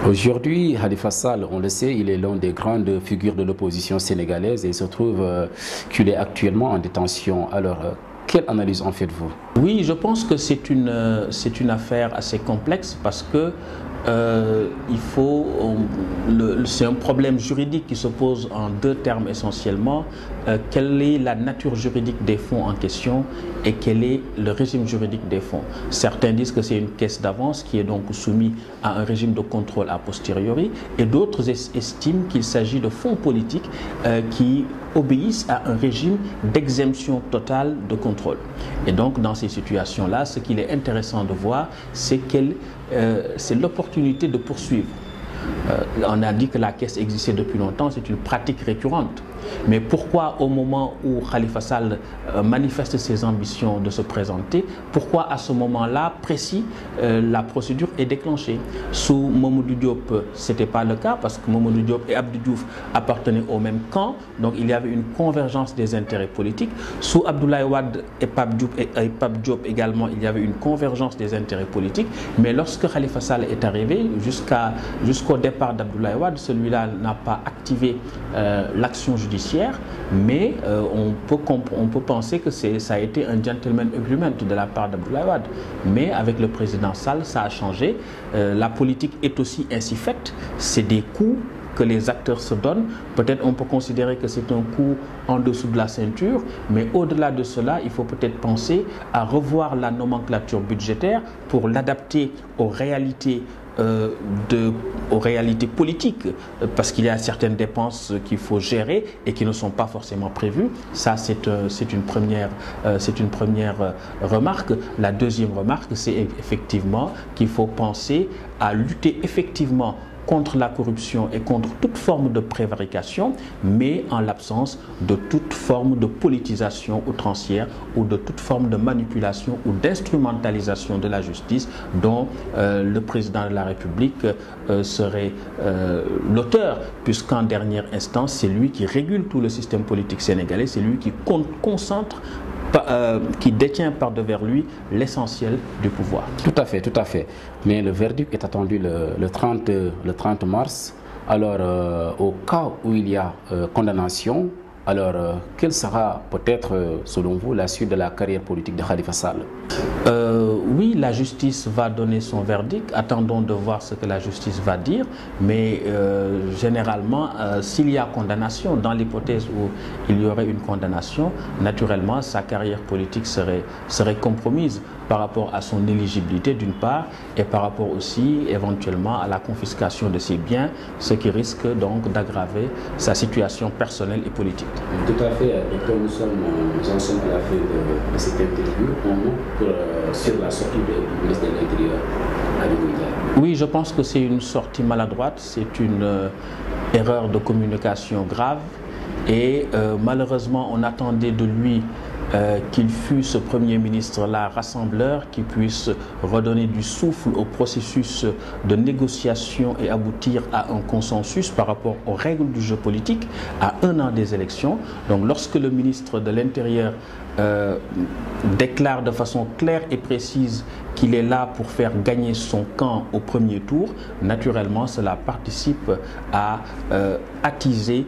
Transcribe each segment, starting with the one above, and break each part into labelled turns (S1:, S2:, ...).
S1: Aujourd'hui, Khalifa Sall, on le sait, il est l'une des grandes figures de l'opposition sénégalaise et il se trouve qu'il est actuellement en détention. Alors, quelle analyse en faites-vous?
S2: Oui, je pense que c'est une affaire assez complexe parce que c'est un problème juridique qui se pose en deux termes essentiellement. Quelle est la nature juridique des fonds en question et quel est le régime juridique des fonds? Certains disent que c'est une caisse d'avance qui est donc soumise à un régime de contrôle a posteriori et d'autres estiment qu'il s'agit de fonds politiques qui obéissent à un régime d'exemption totale de contrôle. Et donc dans ces situations-là, ce qu'il est intéressant de voir, c'est l'opportunité de poursuivre. On a dit que la caisse existait depuis longtemps, c'est une pratique récurrente. Mais pourquoi au moment où Khalifa Sall manifeste ses ambitions de se présenter, pourquoi à ce moment-là précis la procédure est déclenchée? Sous Mamadou Diop, ce n'était pas le cas parce que Mamadou Diop et Abdou Diouf appartenaient au même camp, donc il y avait une convergence des intérêts politiques. Sous Abdoulaye Wade et Pape Diop également, il y avait une convergence des intérêts politiques. Mais lorsque Khalifa Sall est arrivé, jusqu'au départ d'Abdoulaye Wade, celui-là n'a pas activé l'action judiciaire, mais on peut penser que ça a été un gentleman agreement de la part d'Abdoulaye Wade. Mais avec le président Sall, ça a changé. La politique est aussi ainsi faite. C'est des coups que les acteurs se donnent. Peut-être on peut considérer que c'est un coup en dessous de la ceinture, mais au-delà de cela, il faut peut-être penser à revoir la nomenclature budgétaire pour l'adapter aux réalités politiques, parce qu'il y a certaines dépenses qu'il faut gérer et qui ne sont pas forcément prévues. Ça, c'est une première remarque. La deuxième remarque, c'est effectivement qu'il faut penser à lutter effectivement contre la corruption et contre toute forme de prévarication, mais en l'absence de toute forme de politisation outrancière ou de toute forme de manipulation ou d'instrumentalisation de la justice dont le président de la République serait l'auteur, puisqu'en dernière instance, c'est lui qui régule tout le système politique sénégalais, c'est lui qui concentre, qui détient par-devers lui l'essentiel du pouvoir.
S1: Tout à fait, tout à fait. Mais le verdict est attendu le 30 mars. Alors, au cas où il y a condamnation, alors quelle sera peut-être, selon vous, la suite de la carrière politique de Khalifa Sall?
S2: Oui, la justice va donner son verdict. Attendons de voir ce que la justice va dire. Mais généralement, s'il y a condamnation, dans l'hypothèse où il y aurait une condamnation, naturellement, sa carrière politique serait compromise par rapport à son éligibilité d'une part et par rapport aussi éventuellement à la confiscation de ses biens, ce qui risque donc d'aggraver sa situation personnelle et politique.
S1: Tout à fait, docteur, nous en sommes à la fin de cette interview sur la sortie du ministre de l'Intérieur.
S2: Oui, je pense que c'est une sortie maladroite, c'est une erreur de communication grave et malheureusement on attendait de lui qu'il fût ce Premier ministre-là rassembleur, qui puisse redonner du souffle au processus de négociation et aboutir à un consensus par rapport aux règles du jeu politique à un an des élections. Donc lorsque le ministre de l'Intérieur déclare de façon claire et précise qu'il est là pour faire gagner son camp au premier tour, naturellement cela participe à attiser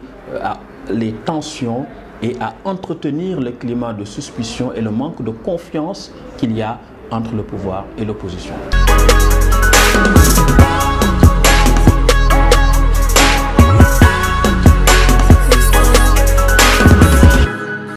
S2: les tensions et à entretenir le climat de suspicion et le manque de confiance qu'il y a entre le pouvoir et l'opposition.